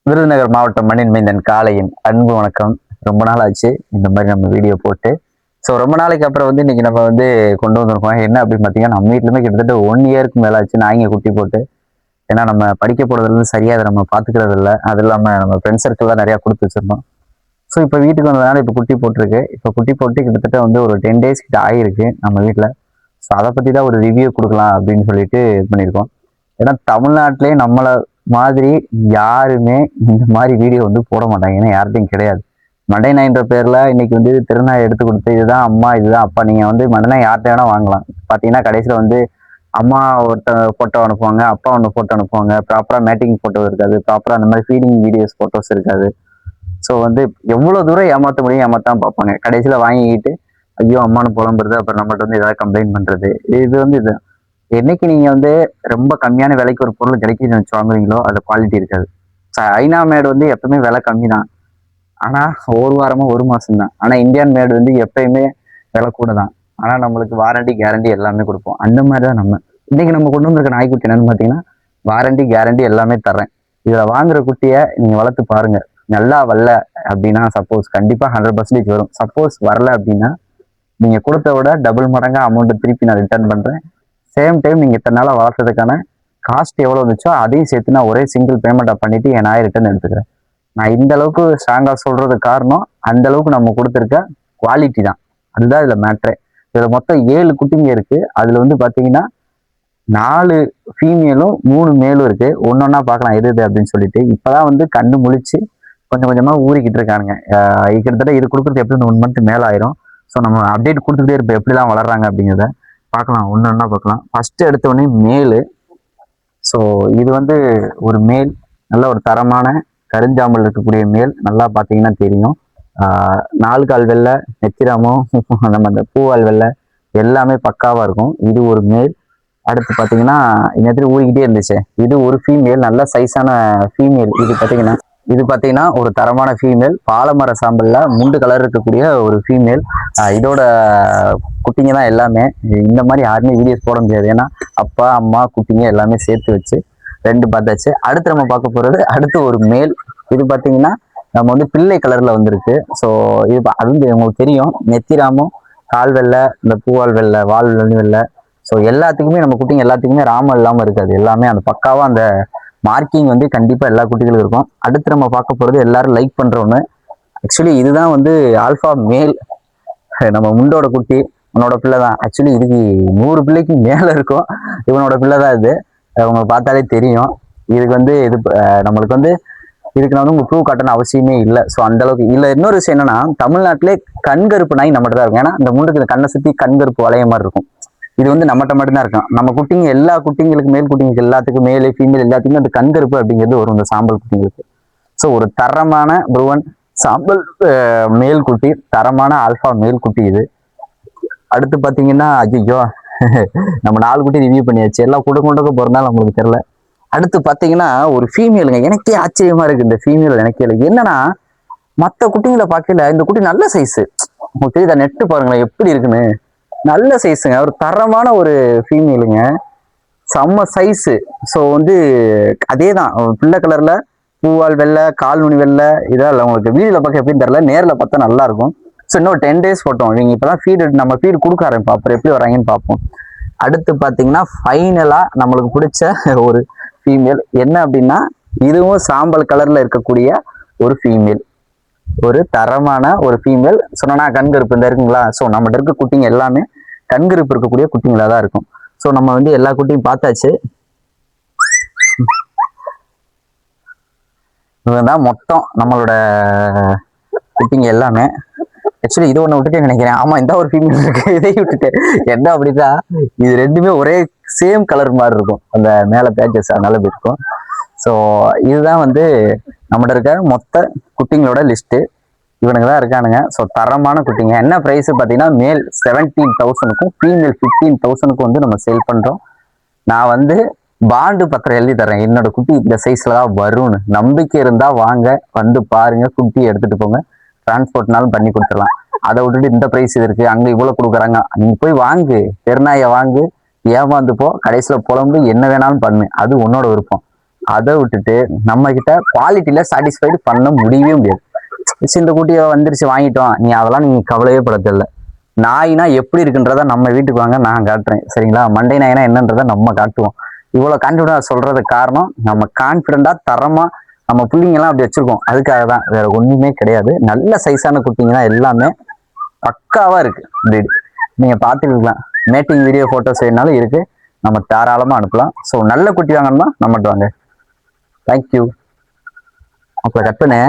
விருதுநகர் மாவட்டம் மண்ணின் மைந்தன் காளையின் அன்பு வணக்கம். ரொம்ப நாள் ஆச்சு இந்த மாதிரி நம்ம வீடியோ போட்டு. ஸோ ரொம்ப நாளைக்கு அப்புறம் இன்னைக்கு நம்ம கொண்டு வந்திருக்கோம். என்ன அப்படின்னு பார்த்தீங்கன்னா, நம்ம வீட்லையுமே கிட்டத்தட்ட 1 இயருக்கு மேலே ஆச்சு நாய்ங்க குட்டி போட்டு. ஏன்னா நம்ம படிக்க போகிறதுலேருந்து சரியாக அதை நம்ம பார்த்துக்கிறது இல்லை. அது இல்லாமல் நம்ம ஃப்ரெண்ட்ஸ் சர்க்கிள் நிறையா கொடுத்து வச்சிருந்தோம். ஸோ இப்போ வீட்டுக்கு வந்ததுனால இப்போ குட்டி போட்டிருக்கு. இப்போ குட்டி போட்டு கிட்டத்தட்ட ஒரு 10 days கிட்ட ஆகிருக்கு நம்ம வீட்டில். ஸோ அதை பற்றி தான் ஒரு ரிவ்யூ கொடுக்கலாம் அப்படின்னு சொல்லிட்டு இது பண்ணியிருக்கோம். ஏன்னா தமிழ்நாட்டிலே நம்மளை மாதிரி யாருமே இந்த மாதிரி வீடியோ போட மாட்டாங்க. ஏன்னா யார்கிட்டையும் கிடையாது. மண்டை நாயின்ற பேரில் இன்னைக்கு திருநாயை எடுத்து கொடுத்து இதுதான் அம்மா இதுதான் அப்பா. நீங்கள் மண்டை நாய் யார்கிட்ட வேணால் வாங்கலாம். பார்த்தீங்கன்னா கடைசியில் அம்மா ஒருத்த ஃபோட்டோ அனுப்புவாங்க, அப்பா ஒன்று ஃபோட்டோ அனுப்புவாங்க. ப்ராப்பராக மேட்டிங் ஃபோட்டோ இருக்காது, ப்ராப்பராக அந்த மாதிரி ஃபீடிங் வீடியோஸ் ஃபோட்டோஸ் இருக்காது. ஸோ எவ்வளோ தூரம் ஏமாற்ற முடியும் ஏமாத்தான் பார்ப்பாங்க. கடைசியில் வாங்கிக்கிட்டு ஐயோ அம்மானு புலம்புறது, அப்புறம் நம்மகிட்ட ஏதாவது கம்ப்ளைண்ட் பண்ணுறது. இது என்னைக்கு நீங்கள் ரொம்ப கம்மியான விலைக்கு ஒரு பொருள் கிடைக்குதுன்னு வச்சு வாங்குறீங்களோ அது குவாலிட்டி இருக்காது. ஐநா மேடு எப்பவுமே விலை கம்மி தான், ஆனால் ஒரு வாரமாக ஒரு மாதம் தான். ஆனால் இந்தியன் மேடு எப்பயுமே விலை கூட தான், ஆனால் நம்மளுக்கு வாரண்டி கேரண்டி எல்லாமே கொடுப்போம். அந்த மாதிரி தான் இன்னைக்கு நம்ம கொண்டு வந்திருக்க நாய்க்குட்டி என்னன்னு பார்த்தீங்கன்னா, வாரண்டி கேரண்டி எல்லாமே தர்றேன். இதில் வாங்குற குட்டியை நீங்கள் வளர்த்து பாருங்க. நல்லா வரல அப்படின்னா சப்போஸ் கண்டிப்பாக 100% வரும். சப்போஸ் வரல அப்படின்னா நீங்கள் கொடுத்த விட டபுள் மடங்காக அமௌண்ட்டை திருப்பி நான் ரிட்டர்ன் பண்ணுறேன். சேம் டைம் நீங்கள் இத்தனை நாளாக வளர்த்ததுக்கான காஸ்ட் எவ்வளோ இருந்துச்சோ அதையும் சேர்த்து நான் ஒரே சிங்கிள் பேமெண்ட்டாக பண்ணிவிட்டு என் நாயை ரிட்டர்ன் எடுத்துக்கிறேன். நான் இந்த அளவுக்கு ஸ்ட்ராங்காக சொல்கிறதுக்கு காரணம் அந்த அளவுக்கு நம்ம கொடுத்துருக்க குவாலிட்டி தான். அதுதான் இதில் மேட்ரே. இதில் மொத்தம் 7 குட்டிங்க இருக்குது. அதில் பார்த்தீங்கன்னா 4 ஃபீமேலும் 3 மேலும் இருக்குது. ஒன்றா பார்க்கலாம் எது அப்படின்னு சொல்லிட்டு. இப்போ தான் கண்ணு முழிச்சு கொஞ்சம் கொஞ்சமாக ஊறிக்கிட்டு இருக்கானுங்க. கிட்டத்தட்ட இது கொடுக்குறது எப்படி 1 month மேலே ஆயிரும். ஸோ நம்ம அப்டேட் கொடுத்துக்கிட்டே இருப்போம் எப்படிலாம் வளர்றாங்க அப்படிங்கிறத பார்க்கலாம். ஒன்று பார்க்கலாம். ஃபர்ஸ்ட் எடுத்தோடனே மேலு. ஸோ இது ஒரு மேல், நல்ல ஒரு தரமான கருஞ்சாம்பல் இருக்கக்கூடிய மேல். நல்லா பார்த்தீங்கன்னா தெரியும். 4 கால் வெள்ளை, நெத்திராமும் நம்ம அந்த பூவால் வெள்ளை எல்லாமே பக்காவாக இருக்கும். இது ஒரு மேல். அடுத்து பார்த்தீங்கன்னா இன்னத்துல ஊறிக்கிட்டே இருந்துச்சு. இது ஒரு ஃபீமேல், நல்ல சைஸான ஃபீமேல். இது பார்த்தீங்கன்னா ஒரு தரமான ஃபீமேல், பாலமர சாம்பல்ல முண்டு கலர் இருக்கக்கூடிய ஒரு ஃபீமேல். இதோட குட்டிங்க தான் எல்லாமே. இந்த மாதிரி யாருமே வீடியோஸ் போட முடியாது, ஏன்னா அப்பா அம்மா குட்டிங்க எல்லாமே சேர்த்து வச்சு 2 பார்த்தாச்சு. அடுத்து நம்ம பார்க்க போகிறது அடுத்து ஒரு மேல். இது பார்த்தீங்கன்னா நம்ம பிள்ளை கலரில் வந்திருக்கு. ஸோ இது உங்களுக்கு தெரியும், நெத்திராமும் கால் வெள்ளை, இந்த பூவால் வெள்ளை, வால் வெள்ளை. ஸோ எல்லாத்துக்குமே நம்ம குட்டிங்க எல்லாத்துக்குமே ராமம் இல்லாமல் இருக்காது. எல்லாமே அந்த பக்காவாக அந்த மார்க்கிங் கண்டிப்பாக எல்லா குட்டிகளுக்கும் இருக்கும். அடுத்து நம்ம பார்க்க போகிறது எல்லாரும் லைக் பண்ணுற ஒன்று. ஆக்சுவலி இதுதான் ஆல்ஃபா மேல். நம்ம முண்டோட குட்டி, உன்னோட பிள்ளை தான். ஆக்சுவலி இதுக்கு 100 பிள்ளைக்கு மேலே இருக்கும். இவனோட பிள்ளை தான் இது. உங்களுக்கு பார்த்தாலே தெரியும். இதுக்கு இது நம்மளுக்கு இதுக்கு நான் உங்களுக்கு ப்ரூவ் காட்டணும் அவசியமே இல்லை. ஸோ அந்த அளவுக்கு இல்லை. இன்னொரு விஷயம் என்னன்னா, தமிழ்நாட்டிலே கண்கருப்பு நாய் நம்மகிட்ட தான் இருக்கும். ஏன்னா இந்த முண்டுக்கு இந்த கண்ணை சுற்றி கண்கருப்பு வளைய மாதிரி இருக்கும். இது நம்மகிட்ட மட்டும்தான் இருக்கும். நம்ம குட்டிங்க எல்லா குட்டிங்களுக்கு, மேல் குட்டிங்களுக்கு எல்லாத்துக்கும், மேலே ஃபீமேல் எல்லாத்துக்குமே அந்த கண்கருப்பு அப்படிங்கிறது வரும் இந்த சாம்பல் குட்டிங்களுக்கு. ஸோ ஒரு தரமான புருவன் சாம்பல் மேல் குட்டி, தரமான ஆல்ஃபா மேல் குட்டி இது. அடுத்து பார்த்தீங்கன்னா ஐயோ நம்ம 4 குட்டி ரிவ்யூ பண்ணியாச்சு. எல்லாம் கொடுக்க போகிறதுனால நம்மளுக்கு தெரியல. அடுத்து பார்த்தீங்கன்னா ஒரு ஃபீமேலுங்க. எனக்கே ஆச்சரியமா இருக்கு இந்த ஃபீமேல். எனக்கே என்னன்னா, மற்ற குட்டிங்களை பார்க்கல இந்த குட்டி நல்ல சைஸு. உங்களுக்கு தெரியுதா? நெட்டு பாருங்களேன் எப்படி இருக்குன்னு. நல்ல சைஸுங்க, ஒரு தரமான ஒரு ஃபீமேலுங்க, செம்ம சைஸு. ஸோ அதே தான் பிள்ளை கலரில், பூவால் வெள்ளை, கால் நுனி வெள்ளை. இதால் உங்களுக்கு வீடியோவில் பார்க்க எப்படின்னு தெரியல, நேரில் பார்த்தா நல்லா இருக்கும். ஸோ இன்னும் 10 days போட்டோம். இவங்க இப்போ தான் நம்ம ஃபீடு கொடுக்க ஆரம்பிப்போம். அப்புறம் எப்படி வராங்கன்னு பார்ப்போம். அடுத்து பார்த்தீங்கன்னா ஃபைனலாக நம்மளுக்கு பிடிச்ச ஒரு ஃபீமேல் என்ன அப்படின்னா, இதுவும் சாம்பல் கலரில் இருக்கக்கூடிய ஒரு ஃபீமேல், ஒரு தரமான ஒரு ஃபீமேல். சொன்னா கண்கருப்பு இந்த இருக்குங்களா? ஸோ நம்மகிட்ட இருக்க குட்டிங்க எல்லாமே கண்கருப்பு இருக்கக்கூடிய குட்டிங்களாக தான் இருக்கும். ஸோ நம்ம எல்லா குட்டியும் பார்த்தாச்சு. இதுதான் மொத்தம் நம்மளோட குட்டிங்க எல்லாமே. ஆக்சுவலி இது ஒன்று விட்டுட்டேன்னு நினைக்கிறேன். ஆமாம், இந்த ஒரு ஃபீமேல் இருக்கு, இதையும் விட்டுட்டேன். என்ன அப்படிதான், இது ரெண்டுமே ஒரே சேம் கலர் மாதிரி இருக்கும், அந்த மேலே பேச்சஸ் அதனால இருக்கும். ஸோ இதுதான் நம்மகிட்ட இருக்க மொத்த குட்டிங்களோட லிஸ்ட்டு. இவனுங்க தான் இருக்கானுங்க. ஸோ தரமான குட்டிங்க. என்ன ப்ரைஸ் பார்த்தீங்கன்னா, மேல் 17,000க்கும் ஃபீமேல் 15,000க்கும் நம்ம சேல் பண்ணுறோம். நான் பாண்டு பத்திரம் எழுதி தரேன், என்னோட குட்டி இந்த சைஸில் தான் வரும்னு. நம்பிக்கை இருந்தால் வாங்க, பாருங்க, குட்டி எடுத்துகிட்டு போங்க. டிரான்ஸ்போர்ட்னாலும் பண்ணி கொடுத்துடலாம். அதை விட்டுட்டு இந்த ப்ரைஸ் இது இருக்குது, அங்கே இவ்வளோ கொடுக்குறாங்க, நீங்கள் போய் வாங்கு, தெருநாயை வாங்கு, ஏமாந்து போ, கடைசியில் புலம்பு, என்ன வேணாலும் பண்ணு, அது உன்னோட விருப்பம். அதை விட்டுட்டு நம்ம கிட்ட குவாலிட்டியில சாட்டிஸ்ஃபைடு பண்ண முடியவே முடியாது. இந்த குட்டியை வந்துருச்சு வாங்கிட்டோம், நீ கவலையே பட தெரியல. நாயினா எப்படி இருக்குன்றத நம்ம வீட்டுக்கு வாங்க நான் காட்டுறேன், சரிங்களா? மண்டை நாயினா என்னன்றதை நம்ம காட்டுவோம். இவ்வளவு கான்ஃபிடென்ட் சொல்றதுக்கு காரணம் நம்ம கான்ஃபிடென்ட்டா தரமா நம்ம பிள்ளைங்கெல்லாம் அப்படி வச்சிருக்கோம். அதுக்காக தான், வேற ஒண்ணுமே கிடையாது. நல்ல சைஸான குட்டிங்க தான், எல்லாமே பக்காவா இருக்கு பிரீடு. நீங்க பார்த்துக்கலாம், மேட்டிங் வீடியோ போட்டோஸ் வேணாலும் இருக்கு, நம்ம தாராளமா அனுப்பலாம். ஸோ நல்ல குட்டி வாங்கணும்னா நம்மகிட்ட வாங்க. தேங்க்யூ. அப்போ கட் பண்ணு.